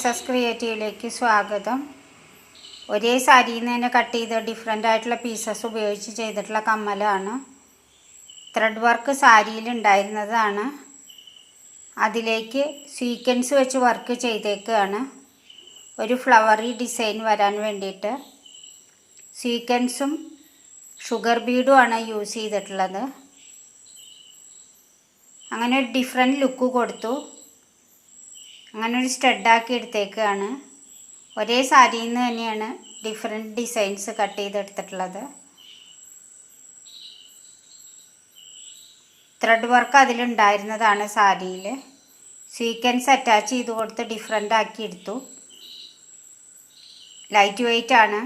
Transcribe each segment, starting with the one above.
Traces ക്രിയേറ്റീവിലേക്ക് സ്വാഗതം. ഒരേ സാരിയിൽ നിന്ന് തന്നെ കട്ട് ചെയ്ത് ഡിഫറെൻ്റ് ആയിട്ടുള്ള പീസസ് ഉപയോഗിച്ച് ചെയ്തിട്ടുള്ള കമ്മലാണ്. ത്രെഡ് വർക്ക് സാരിയിൽ ഉണ്ടായിരുന്നതാണ്. അതിലേക്ക് സ്വീക്വൻസ് വെച്ച് വർക്ക് ചെയ്തേക്കുകയാണ്. ഒരു ഫ്ലവറി ഡിസൈൻ വരാൻ വേണ്ടിയിട്ട് സ്വീക്വൻസും ഷുഗർ ബീഡുമാണ് യൂസ് ചെയ്തിട്ടുള്ളത്. അങ്ങനെ ഒരു ഡിഫറെൻറ്റ് ലുക്ക് കൊടുത്തു. അങ്ങനെ ഒരു സ്റ്റഡാക്കി എടുത്തേക്കാണ്. ഒരേ സാരിയിൽ നിന്ന് തന്നെയാണ് ഡിഫറെൻറ്റ് ഡിസൈൻസ് കട്ട് ചെയ്തെടുത്തിട്ടുള്ളത്. ത്രെഡ് വർക്ക് അതിലുണ്ടായിരുന്നതാണ് സാരിയിൽ. സ്വീക്വൻസ് അറ്റാച്ച് ചെയ്ത് കൊടുത്ത് ഡിഫറെൻ്റ് ആക്കി എടുത്തു. ലൈറ്റ് വെയ്റ്റ് ആണ്.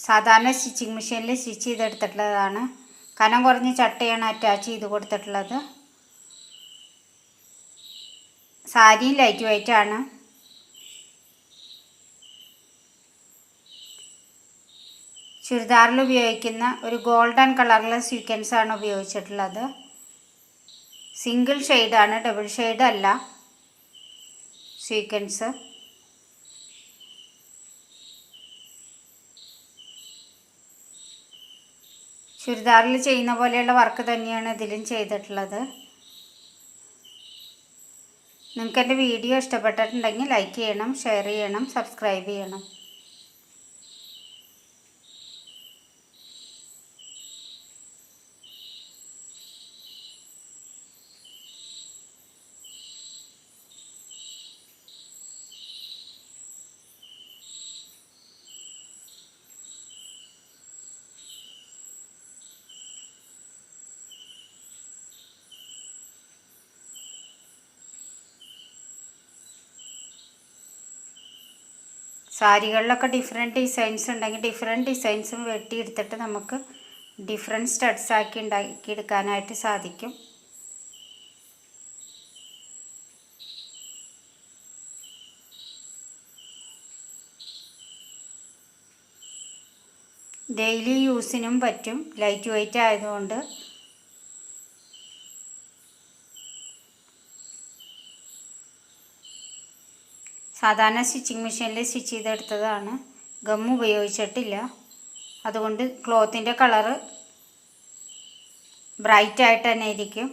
സാധാരണ സ്റ്റിച്ചിങ് മെഷീനിൽ സ്റ്റിച്ച് ചെയ്തെടുത്തിട്ടുള്ളതാണ്. കനം കുറഞ്ഞ ചട്ടയാണ് അറ്റാച്ച് ചെയ്ത് കൊടുത്തിട്ടുള്ളത്. സാരി ലൈറ്റ് വെയ്റ്റ് ആണ്. ചുരിദാറിൽ ഉപയോഗിക്കുന്ന ഒരു ഗോൾഡൻ കളറിലെ സ്വീക്വൻസ് ആണ് ഉപയോഗിച്ചിട്ടുള്ളത്. സിംഗിൾ ഷെയ്ഡാണ്, ഡബിൾ ഷെയ്ഡ് അല്ല സ്വീക്വൻസ്. ചുരിദാറിൽ ചെയ്യുന്ന പോലെയുള്ള വർക്ക് തന്നെയാണ് ഇതിലും ചെയ്തിട്ടുള്ളത്. നിങ്ങൾക്ക് എൻ്റെ വീഡിയോ ഇഷ്ടപ്പെട്ടിട്ടുണ്ടെങ്കിൽ ലൈക്ക് ചെയ്യണം, ഷെയർ ചെയ്യണം, സബ്സ്ക്രൈബ് ചെയ്യണം. സാരികളിലൊക്കെ ഡിഫറെൻറ്റ് ഡിസൈൻസ് ഉണ്ടെങ്കിൽ ഡിഫറെൻറ്റ് ഡിസൈൻസും വെട്ടിയെടുത്തിട്ട് നമുക്ക് ഡിഫറെൻറ്റ് സ്റ്റഡ്സ് ആക്കി ഉണ്ടാക്കിയെടുക്കാനായിട്ട് സാധിക്കും. ഡെയിലി യൂസിനും പറ്റും. ലൈറ്റ് വെയ്റ്റ് ആയതുകൊണ്ട് സാധാരണ സ്റ്റിച്ചിങ് മെഷീനിൽ സ്റ്റിച്ച് ചെയ്തെടുത്തതാണ്. ഗം ഉപയോഗിച്ചിട്ടില്ല. അതുകൊണ്ട് ക്ലോത്തിൻ്റെ കളറ് ബ്രൈറ്റ് ആയിട്ട് തന്നെ ഇരിക്കും.